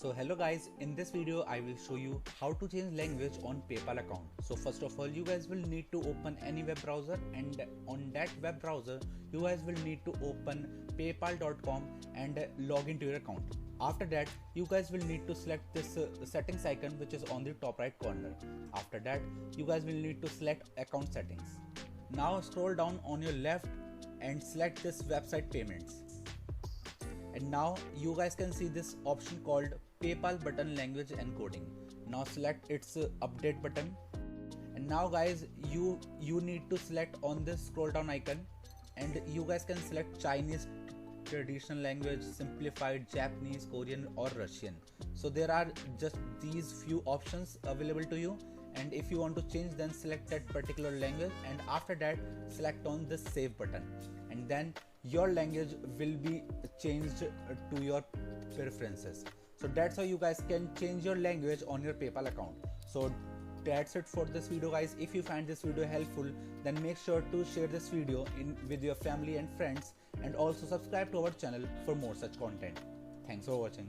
So hello guys, in this video I will show you how to change language on PayPal account. So first of all, you guys will need to open any web browser, and on that web browser you guys will need to open paypal.com and log into your account. After that, you guys will need to select this settings icon which is on the top right corner. After that, you guys will need to select account settings. Now scroll down on your left and select this website payments. And now you guys can see this option called PayPal button language encoding. Now select its update button. And now guys, you need to select on this scroll down icon, and you guys can select Chinese, traditional language, simplified, Japanese, Korean or Russian. So there are just these few options available to you, and if you want to change, then select that particular language, and after that select on this save button, and then your language will be changed to your preferences. So that's how you guys can change your language on your PayPal account. So that's it for this video guys. If you find this video helpful, then make sure to share this video with your family and friends, and also subscribe to our channel for more such content. Thanks for watching.